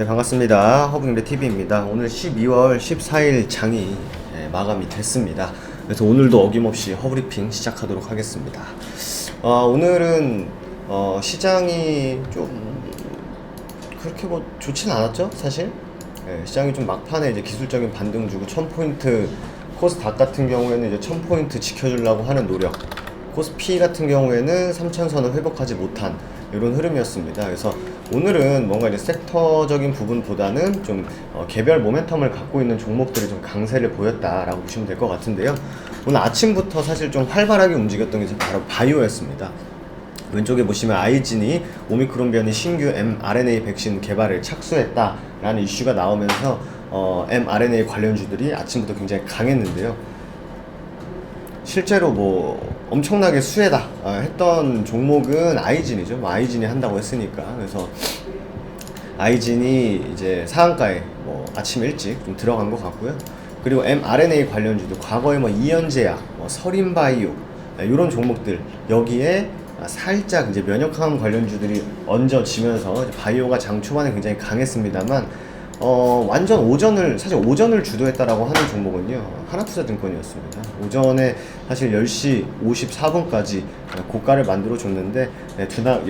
네, 반갑습니다. 허브님의TV입니다. 오늘 12월 14일 장이 마감이 됐습니다. 그래서 오늘도 어김없이 허브리핑 시작하도록 하겠습니다. 오늘은 시장이 좀 그렇게 뭐 좋진 않았죠, 사실. 시장이 좀 막판에 이제 기술적인 반등 주고 1000포인트 코스닥 같은 경우에는 이제 1000포인트 지켜주려고 하는 노력, 코스피 같은 경우에는 3000선을 회복하지 못한 이런 흐름이었습니다. 그래서 오늘은 뭔가 이제 섹터적인 부분보다는 좀 개별 모멘텀을 갖고 있는 종목들이 좀 강세를 보였다라고 보시면 될 것 같은데요. 오늘 아침부터 사실 좀 활발하게 움직였던 게 바로 바이오였습니다. 왼쪽에 보시면 아이진이 오미크론 변이 신규 mRNA 백신 개발에 착수했다라는 이슈가 나오면서 mRNA 관련주들이 아침부터 굉장히 강했는데요. 실제로 뭐 엄청나게 수혜다 했던 종목은 아이진이죠. 뭐 아이진이 한다고 했으니까. 그래서 아이진이 이제 상한가에 뭐 아침 일찍 좀 들어간 것 같고요. 그리고 mRNA 관련주도 과거에 뭐 이연제약, 뭐 서린바이오 이런 종목들 여기에 살짝 이제 면역항 관련주들이 얹어지면서 이제 바이오가 장 초반에 굉장히 강했습니다만 완전 오전을 사실 오전을 주도했다라고 하는 종목은요 하나투자증권이었습니다. 오전에 사실 10시 54분까지 고가를 만들어 줬는데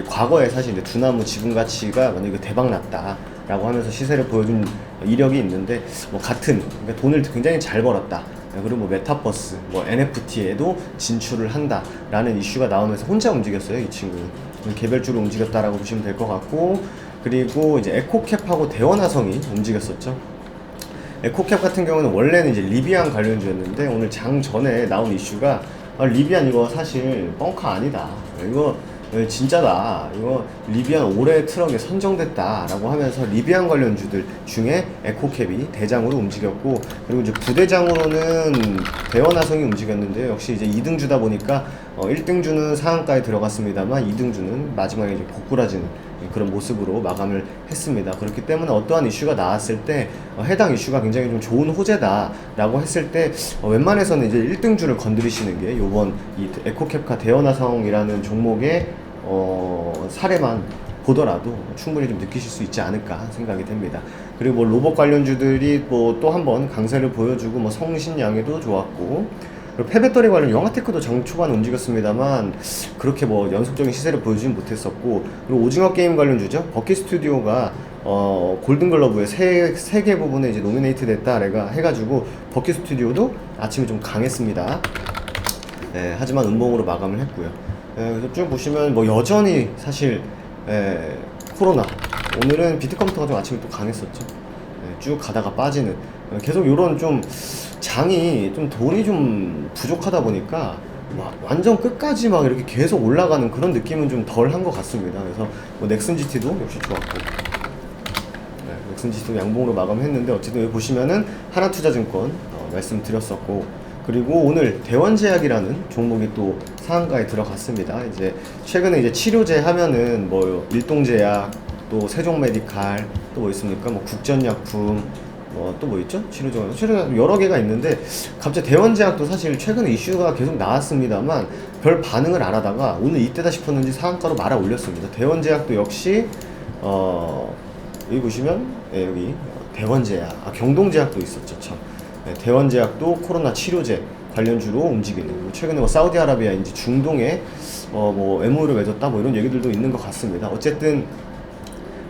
과거에 사실 이제 두나무 지분 가치가 만약에 대박 났다라고 하면서 시세를 보여준 이력이 있는데 뭐 같은 그러니까 돈을 굉장히 잘 벌었다. 그리고 뭐 메타버스, 뭐 NFT에도 진출을 한다라는 이슈가 나오면서 혼자 움직였어요, 이 친구는. 개별주로 움직였다라고 보시면 될 것 같고, 그리고 이제 에코캡하고 대원화성이 움직였었죠. 에코캡 같은 경우는 원래는 이제 리비안 관련주였는데 오늘 장 전에 나온 이슈가 리비안 이거 사실 뻥커 아니다. 이거 진짜다. 이거 리비안 올해 트럭에 선정됐다라고 하면서 리비안 관련주들 중에 에코캡이 대장으로 움직였고, 그리고 이제 부대장으로는 대원화성이 움직였는데요. 역시 이제 2등주다 보니까 1등주는 상한가에 들어갔습니다만 2등주는 마지막에 이제 고꾸라지는 그런 모습으로 마감을 했습니다. 그렇기 때문에 어떠한 이슈가 나왔을 때 해당 이슈가 굉장히 좀 좋은 호재다라고 했을 때 웬만해서는 이제 1등주를 건드리시는 게 요번 이 에코캡과 대원화성이라는 종목의 사례만 보더라도 충분히 좀 느끼실 수 있지 않을까 생각이 됩니다. 그리고 뭐 로봇 관련주들이 뭐 또 한번 강세를 보여주고 뭐 성신양에도 좋았고, 그리고 폐배터리 관련 영화테크도 장 초반에 움직였습니다만 그렇게 뭐 연속적인 시세를 보여주진 못했었고, 그리고 오징어 게임 관련주죠. 버킷 스튜디오가 골든글러브에 세 개 부분에 이제 노미네이트 됐다 해가지고 버킷 스튜디오도 아침에 좀 강했습니다. 하지만 음봉으로 마감을 했고요. 그래서 쭉 보시면 뭐 여전히 사실 코로나, 오늘은 비트컴퓨터가 좀 아침에 또 강했었죠. 쭉 가다가 빠지는, 계속 요런 좀 장이 좀 돈이 좀 부족하다 보니까 막 완전 끝까지 막 이렇게 계속 올라가는 그런 느낌은 좀 덜 한 것 같습니다. 그래서 뭐 넥슨 GT도 역시 좋았고, 넥슨 GT도 양봉으로 마감했는데 어쨌든 여기 보시면은 하나투자증권 말씀드렸었고, 그리고 오늘 대원제약이라는 종목이 또 상한가에 들어갔습니다. 이제 최근에 이제 치료제 하면은 뭐 일동제약, 또 세종메디칼, 또 뭐 있습니까? 뭐 국전약품, 또 뭐 있죠? 치료제약 여러 개가 있는데 갑자기 대원제약도 사실 최근에 이슈가 계속 나왔습니다만 별 반응을 안 하다가 오늘 이때다 싶었는지 상한가로 말아 올렸습니다. 대원제약도 역시 여기 보시면 여기 대원제약, 경동제약도 있었죠, 참. 대원제약도 코로나 치료제 관련주로 움직이는, 최근에 뭐 사우디아라비아인지 중동에 뭐 MOU를 맺었다 뭐 이런 얘기들도 있는 것 같습니다. 어쨌든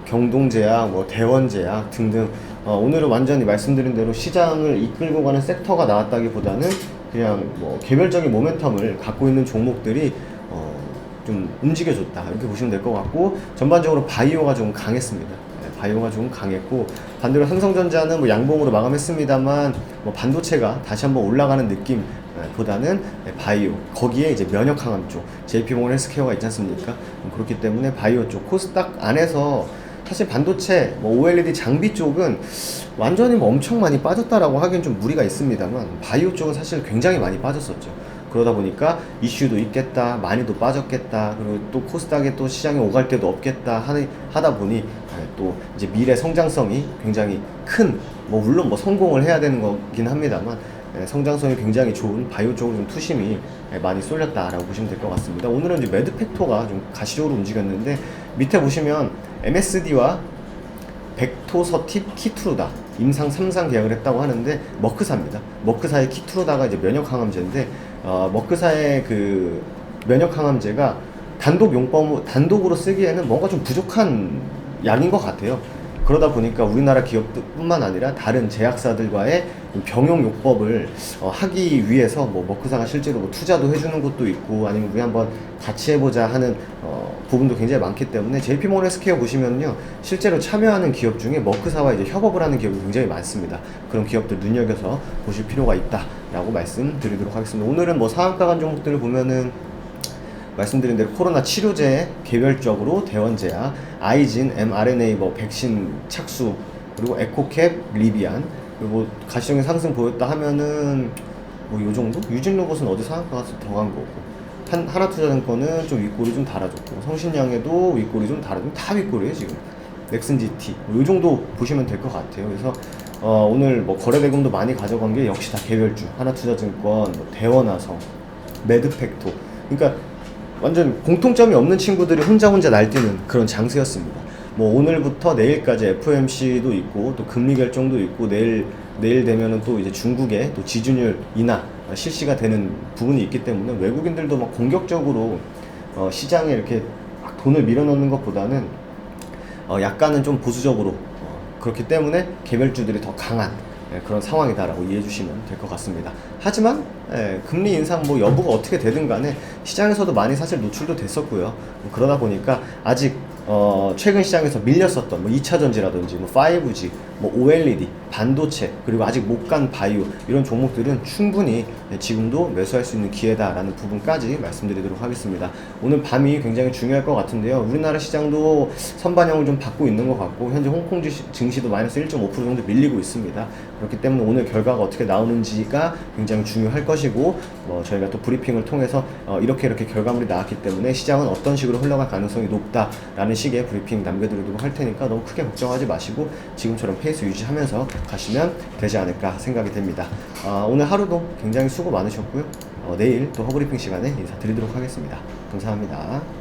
경동제약, 뭐 대원제약 등등 오늘은 완전히 말씀드린 대로 시장을 이끌고 가는 섹터가 나왔다기보다는 그냥 뭐 개별적인 모멘텀을 갖고 있는 종목들이 좀 움직여줬다 이렇게 보시면 될 것 같고, 전반적으로 바이오가 좀 강했습니다. 바이오가 좀 강했고, 반대로 삼성전자는 뭐 양봉으로 마감했습니다만 뭐 반도체가 다시 한번 올라가는 느낌 보다는 바이오, 거기에 이제 면역항암 쪽 JP모건 헬스케어가 있지 않습니까? 그렇기 때문에 바이오 쪽 코스닥 안에서 사실 반도체, 뭐 OLED 장비 쪽은 완전히 뭐 엄청 많이 빠졌다라고 하기엔 좀 무리가 있습니다만 바이오 쪽은 사실 굉장히 많이 빠졌었죠. 그러다 보니까 이슈도 있겠다, 많이도 빠졌겠다, 그리고 또 코스닥에 또 시장에 오갈 데도 없겠다 하다 보니 또 이제 미래 성장성이 굉장히 큰, 뭐 물론 뭐 성공을 해야 되는 거긴 합니다만 성장성이 굉장히 좋은 바이오 쪽으로 좀 투심이 많이 쏠렸다라고 보시면 될 것 같습니다. 오늘은 이제 매드팩토가 좀 가시적으로 움직였는데 밑에 보시면 MSD와 벡토서팁 키트루다 임상 3상 계약을 했다고 하는데 머크사입니다. 머크사의 키트루다가 이제 면역 항암제인데 머크사의 그 면역 항암제가 단독으로 쓰기에는 뭔가 좀 부족한 약인 것 같아요. 그러다 보니까 우리나라 기업뿐만 아니라 다른 제약사들과의 병용 요법을 하기 위해서 뭐 머크사가 실제로 뭐 투자도 해주는 것도 있고 아니면 우리 한번 같이 해보자 하는 부분도 굉장히 많기 때문에 JP모건 헬스케어 보시면요 실제로 참여하는 기업 중에 머크사와 이제 협업을 하는 기업이 굉장히 많습니다. 그런 기업들 눈여겨서 보실 필요가 있다라고 말씀드리도록 하겠습니다. 오늘은 뭐 상한가 간 종목들을 보면은 말씀드린 대로 코로나 치료제 개별적으로 대원제약, 아이진, mRNA 뭐 백신 착수, 그리고 에코캡, 리비안, 그리고 뭐 가시적인 상승 보였다 하면은 뭐 요 정도? 유진로봇은 어디 상한가가 더 간 거고, 하나투자증권은 좀 윗골이 좀 달아줬고, 성신양에도 윗골이 좀 달아주고, 다 윗골이에요 지금. 넥슨GT 요 정도 보시면 될 것 같아요. 그래서 오늘 뭐 거래대금도 많이 가져간 게 역시 다 개별주, 하나투자증권, 뭐 대원화성, 매드팩토, 그러니까 완전 공통점이 없는 친구들이 혼자 날뛰는 그런 장세였습니다. 뭐 오늘부터 내일까지 FOMC도 있고 또 금리 결정도 있고 내일 되면은 또 이제 중국의 또 지준율 인하 실시가 되는 부분이 있기 때문에 외국인들도 막 공격적으로 시장에 이렇게 막 돈을 밀어넣는 것보다는 약간은 좀 보수적으로 그렇기 때문에 개별주들이 더 강한 그런 상황이다라고 이해해 주시면 될 것 같습니다. 하지만 금리 인상 뭐 여부가 어떻게 되든 간에 시장에서도 많이 사실 노출도 됐었고요. 뭐 그러다 보니까 아직 최근 시장에서 밀렸었던 뭐 2차전지라든지 뭐 5G, 뭐 OLED, 반도체, 그리고 아직 못 간 바이오 이런 종목들은 충분히 지금도 매수할 수 있는 기회다라는 부분까지 말씀드리도록 하겠습니다. 오늘 밤이 굉장히 중요할 것 같은데요. 우리나라 시장도 선반영을 좀 받고 있는 것 같고 현재 홍콩 증시도 마이너스 1.5% 정도 밀리고 있습니다. 그렇기 때문에 오늘 결과가 어떻게 나오는지가 굉장히 중요할 것이고 저희가 또 브리핑을 통해서 이렇게 결과물이 나왔기 때문에 시장은 어떤 식으로 흘러갈 가능성이 높다라는 식의 브리핑 남겨드리도록 할 테니까 너무 크게 걱정하지 마시고 지금처럼 페이스 유지하면서 가시면 되지 않을까 생각이 됩니다. 오늘 하루도 굉장히 수고 많으셨고요. 내일 또 허브리핑 시간에 인사드리도록 하겠습니다. 감사합니다.